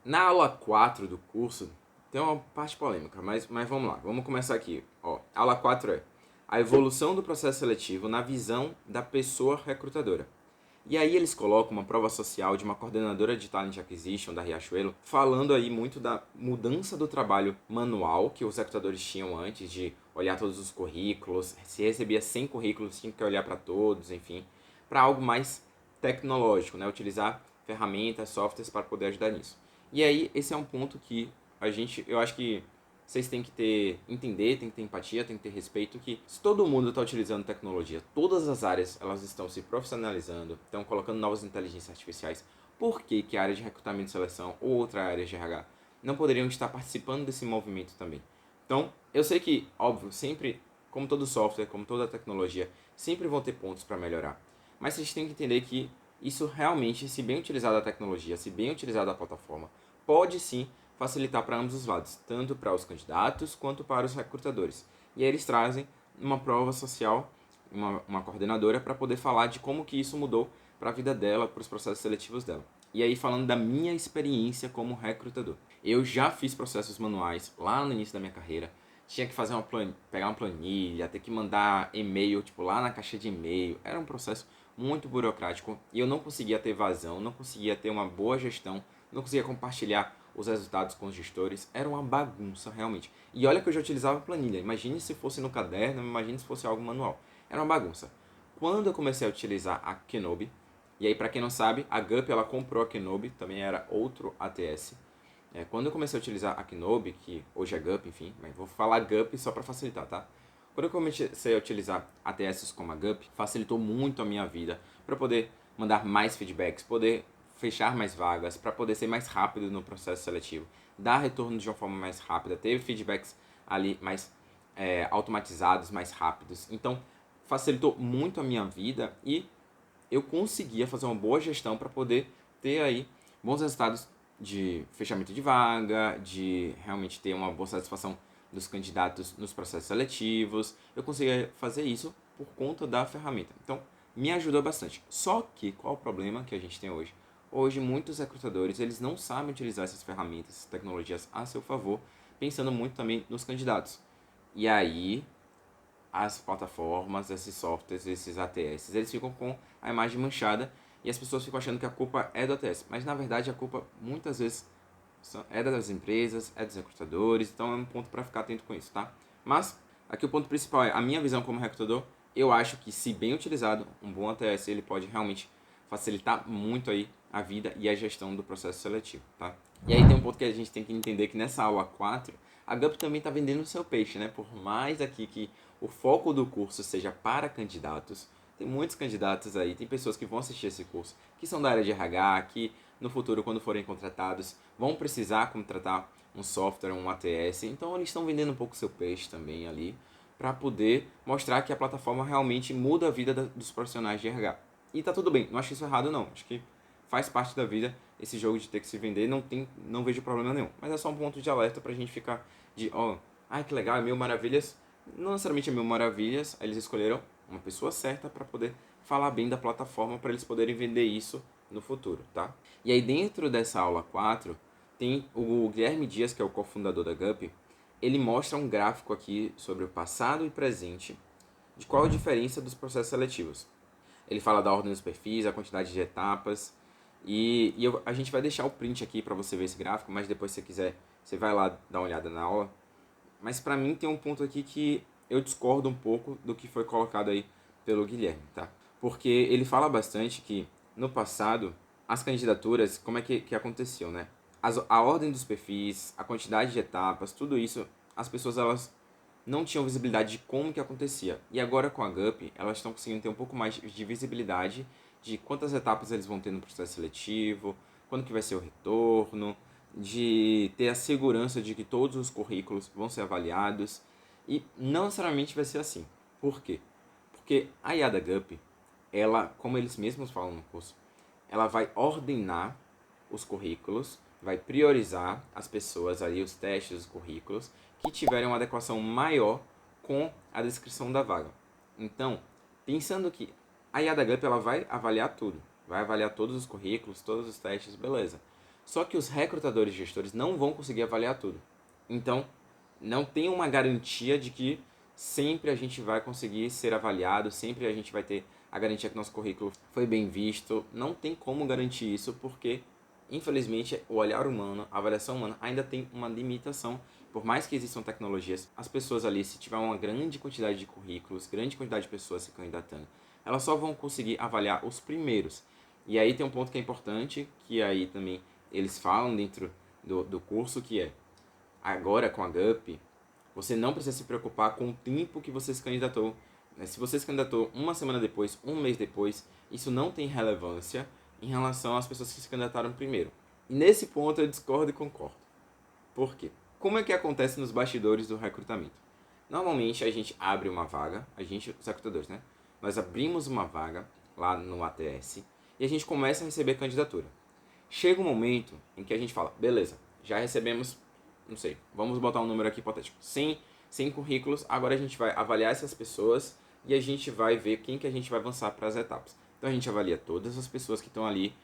Na aula 4 do curso, tem uma parte polêmica, mas vamos lá. Vamos começar aqui. Ó, a aula 4 é a evolução do processo seletivo na visão da pessoa recrutadora. E aí eles colocam uma prova social de uma coordenadora de Talent Acquisition da Riachuelo, falando aí muito da mudança do trabalho manual que os recrutadores tinham antes, de olhar todos os currículos, se recebia 100 currículos, tinha que olhar para todos, enfim, para algo mais tecnológico, né? Utilizar ferramentas, softwares para poder ajudar nisso. E aí esse é um ponto que eu acho que vocês têm que entender, tem que ter empatia, tem que ter respeito, que se todo mundo está utilizando tecnologia, todas as áreas elas estão se profissionalizando, estão colocando novas inteligências artificiais, por que que a área de recrutamento e seleção ou outra área de RH não poderiam estar participando desse movimento também? Então, eu sei que, óbvio, sempre, como todo software, como toda tecnologia, sempre vão ter pontos para melhorar. Mas vocês têm que entender que isso realmente, se bem utilizada a tecnologia, se bem utilizada a plataforma, pode sim facilitar para ambos os lados, tanto para os candidatos quanto para os recrutadores. E aí eles trazem uma prova social, uma coordenadora, para poder falar de como que isso mudou para a vida dela, para os processos seletivos dela. E aí falando da minha experiência como recrutador. Eu já fiz processos manuais lá no início da minha carreira, tinha que fazer pegar uma planilha, ter que mandar e-mail, tipo, lá na caixa de e-mail. Era um processo muito burocrático e eu não conseguia ter vazão, não conseguia ter uma boa gestão, não conseguia compartilhar os resultados com os gestores. Era uma bagunça, realmente. E olha que eu já utilizava planilha. Imagine se fosse no caderno, imagine se fosse algo manual. Era uma bagunça. Quando eu comecei a utilizar a Kenobi, e aí para quem não sabe, a Gup ela comprou a Kenobi, também era outro ATS. Quando eu comecei a utilizar a Kenobi, que hoje é Gup, enfim, mas vou falar Gup só para facilitar, tá? Quando eu comecei a utilizar ATS como a Gup, facilitou muito a minha vida para poder mandar mais feedbacks, poder fechar mais vagas, para poder ser mais rápido no processo seletivo, dar retorno de uma forma mais rápida, ter feedbacks ali mais automatizados, mais rápidos. Então, facilitou muito a minha vida e eu conseguia fazer uma boa gestão para poder ter aí bons resultados de fechamento de vaga, de realmente ter uma boa satisfação dos candidatos nos processos seletivos. Eu conseguia fazer isso por conta da ferramenta. Então, me ajudou bastante. Só que, qual o problema que a gente tem hoje? Hoje, muitos recrutadores, eles não sabem utilizar essas ferramentas, essas tecnologias a seu favor, pensando muito também nos candidatos. E aí, as plataformas, esses softwares, esses ATS, eles ficam com a imagem manchada e as pessoas ficam achando que a culpa é do ATS. Mas na verdade a culpa muitas vezes é das empresas, é dos recrutadores, então é um ponto para ficar atento com isso, tá? Mas aqui o ponto principal é a minha visão como recrutador. Eu acho que se bem utilizado, um bom ATS ele pode realmente facilitar muito aí a vida e a gestão do processo seletivo, tá? E aí tem um ponto que a gente tem que entender que nessa aula 4 a Gup também está vendendo o seu peixe, né? Por mais aqui que o foco do curso seja para candidatos, tem muitos candidatos aí, tem pessoas que vão assistir esse curso, que são da área de RH, que no futuro, quando forem contratados, vão precisar contratar um software, um ATS. Então, eles estão vendendo um pouco o seu peixe também ali, para poder mostrar que a plataforma realmente muda a vida dos profissionais de RH. E tá tudo bem, não acho isso errado não, acho que faz parte da vida esse jogo de ter que se vender, não vejo problema nenhum. Mas é só um ponto de alerta pra gente ficar de, ó, ai que legal, é mil maravilhas. Não necessariamente é mil maravilhas, eles escolheram uma pessoa certa para poder falar bem da plataforma para eles poderem vender isso no futuro, tá? E aí dentro dessa aula 4 tem o Guilherme Dias, que é o cofundador da Gup, ele mostra um gráfico aqui sobre o passado e presente de qual a diferença dos processos seletivos. Ele fala da ordem dos perfis, a quantidade de etapas. A gente vai deixar o print aqui para você ver esse gráfico, mas depois se você quiser, você vai lá dar uma olhada na aula. Mas para mim tem um ponto aqui que eu discordo um pouco do que foi colocado aí pelo Guilherme, tá? Porque ele fala bastante que no passado as candidaturas, como é que aconteciam, né? A ordem dos perfis, a quantidade de etapas, tudo isso, as pessoas elas não tinham visibilidade de como que acontecia. E agora com a GUP, elas estão conseguindo ter um pouco mais de visibilidade de quantas etapas eles vão ter no processo seletivo, quando que vai ser o retorno, de ter a segurança de que todos os currículos vão ser avaliados. E não necessariamente vai ser assim. Por quê? Porque a IADA GUP, ela, como eles mesmos falam no curso, ela vai ordenar os currículos, vai priorizar as pessoas ali, os testes, os currículos, que tiverem uma adequação maior com a descrição da vaga. Então, pensando que a IADA GUP ela vai avaliar tudo, vai avaliar todos os currículos, todos os testes, beleza. Só que os recrutadores e gestores não vão conseguir avaliar tudo. Então, não tem uma garantia de que sempre a gente vai conseguir ser avaliado, sempre a gente vai ter a garantia que nosso currículo foi bem visto. Não tem como garantir isso porque, infelizmente, o olhar humano, a avaliação humana ainda tem uma limitação. Por mais que existam tecnologias, as pessoas ali, se tiver uma grande quantidade de currículos, grande quantidade de pessoas se candidatando, elas só vão conseguir avaliar os primeiros. E aí tem um ponto que é importante, que aí também eles falam dentro do curso, que é, agora com a GUP, você não precisa se preocupar com o tempo que você se candidatou. Se você se candidatou uma semana depois, um mês depois, isso não tem relevância em relação às pessoas que se candidataram primeiro. E nesse ponto eu discordo e concordo. Por quê? Como é que acontece nos bastidores do recrutamento? Normalmente a gente abre uma vaga, os recrutadores, né? Nós abrimos uma vaga lá no ATS e a gente começa a receber candidatura. Chega um momento em que a gente fala, beleza, já recebemos, não sei, vamos botar um número aqui hipotético, 100 currículos, agora a gente vai avaliar essas pessoas e a gente vai ver quem que a gente vai avançar para as etapas. Então a gente avalia todas as pessoas que estão ali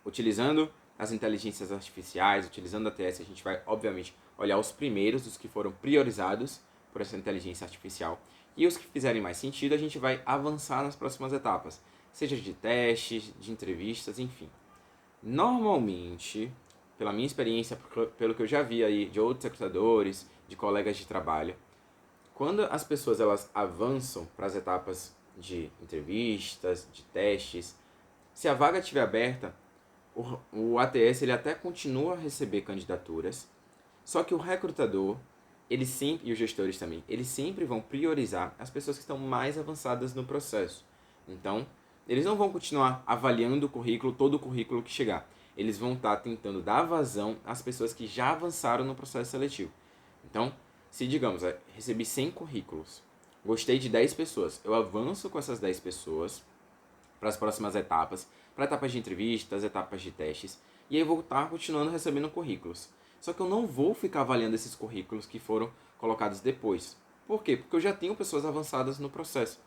utilizando as inteligências artificiais, utilizando a ATS, a gente vai, obviamente, olhar os primeiros, os que foram priorizados por essa inteligência artificial, e os que fizerem mais sentido, a gente vai avançar nas próximas etapas, seja de testes, de entrevistas, enfim. Normalmente, pela minha experiência, pelo que eu já vi aí de outros recrutadores, de colegas de trabalho, quando as pessoas elas avançam para as etapas de entrevistas, de testes, se a vaga estiver aberta, o ATS ele até continua a receber candidaturas, só que o recrutador, ele sempre, e os gestores também, eles sempre vão priorizar as pessoas que estão mais avançadas no processo. Então, eles não vão continuar avaliando o currículo, todo o currículo que chegar. Eles vão estar tentando dar vazão às pessoas que já avançaram no processo seletivo. Então, se digamos, recebi 100 currículos, gostei de 10 pessoas, eu avanço com essas 10 pessoas para as próximas etapas, para etapas de entrevistas, etapas de testes, e aí eu vou estar continuando recebendo currículos. Só que eu não vou ficar avaliando esses currículos que foram colocados depois. Por quê? Porque eu já tenho pessoas avançadas no processo.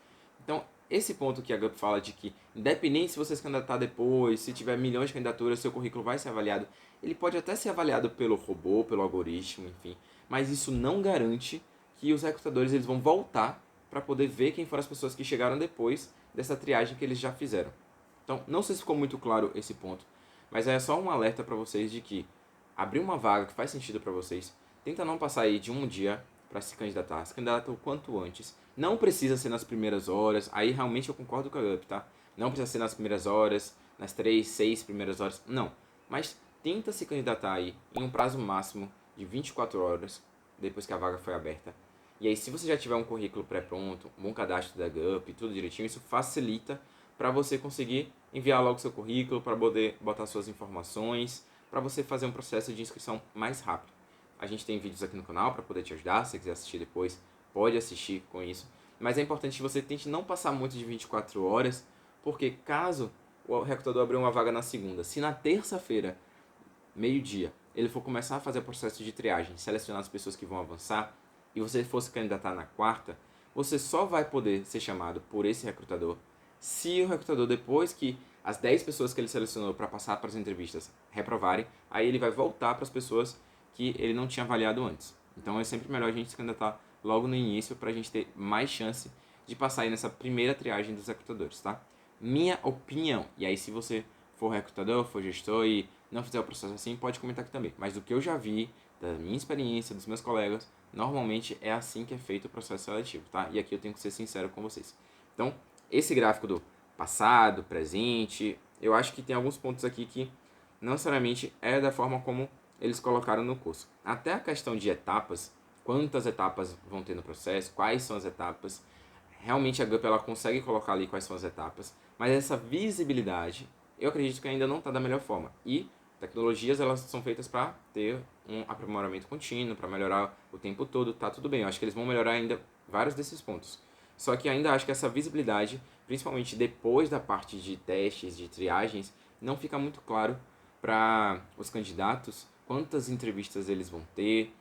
Então, esse ponto que a GUP fala de que, independente se você se candidatar depois, se tiver milhões de candidaturas, seu currículo vai ser avaliado. Ele pode até ser avaliado pelo robô, pelo algoritmo, enfim, mas isso não garante que os recrutadores eles vão voltar para poder ver quem foram as pessoas que chegaram depois dessa triagem que eles já fizeram. Então, não sei se ficou muito claro esse ponto, mas é só um alerta para vocês de que abrir uma vaga que faz sentido para vocês, tenta não passar aí de um dia para se candidata o quanto antes. Não precisa ser nas primeiras horas, aí realmente eu concordo com a GUP, tá? Não precisa ser nas primeiras horas, nas 3, 6 primeiras horas, não. Mas tenta se candidatar aí em um prazo máximo de 24 horas depois que a vaga foi aberta. E aí, se você já tiver um currículo pré-pronto, um bom cadastro da GUP, tudo direitinho, isso facilita para você conseguir enviar logo seu currículo, para poder botar suas informações, para você fazer um processo de inscrição mais rápido. A gente tem vídeos aqui no canal para poder te ajudar, se você quiser assistir depois, pode assistir com isso. Mas é importante que você tente não passar muito de 24 horas, porque caso o recrutador abrir uma vaga na segunda, se na terça-feira, meio-dia, ele for começar a fazer o processo de triagem, selecionar as pessoas que vão avançar, e você for se candidatar na quarta, você só vai poder ser chamado por esse recrutador se o recrutador, depois que as 10 pessoas que ele selecionou para passar para as entrevistas reprovarem, aí ele vai voltar para as pessoas que ele não tinha avaliado antes. Então é sempre melhor a gente se candidatar logo no início para a gente ter mais chance de passar aí nessa primeira triagem dos recrutadores, tá? Minha opinião, e aí se você for recrutador, for gestor e não fizer o processo assim, pode comentar aqui também. Mas do que eu já vi, da minha experiência, dos meus colegas, normalmente é assim que é feito o processo seletivo, tá? E aqui eu tenho que ser sincero com vocês. Então, esse gráfico do passado, presente, eu acho que tem alguns pontos aqui que não necessariamente é da forma como eles colocaram no curso. Até a questão de etapas, quantas etapas vão ter no processo, quais são as etapas, realmente a GUP ela consegue colocar ali quais são as etapas, mas essa visibilidade eu acredito que ainda não está da melhor forma. E tecnologias elas são feitas para ter um aprimoramento contínuo, para melhorar o tempo todo, tá tudo bem. Eu acho que eles vão melhorar ainda vários desses pontos. Só que ainda acho que essa visibilidade, principalmente depois da parte de testes, de triagens, não fica muito claro para os candidatos quantas entrevistas eles vão ter,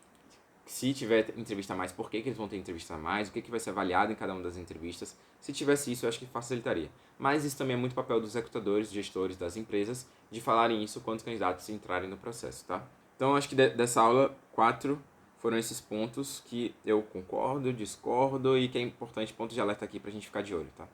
se tiver entrevista a mais, por que eles vão ter entrevista a mais, o que vai ser avaliado em cada uma das entrevistas. Se tivesse isso, eu acho que facilitaria. Mas isso também é muito papel dos recrutadores, gestores das empresas, de falarem isso quando os candidatos entrarem no processo, tá? Então, acho que dessa aula, 4 foram esses pontos que eu concordo, discordo e que é importante ponto de alerta aqui pra gente ficar de olho, tá?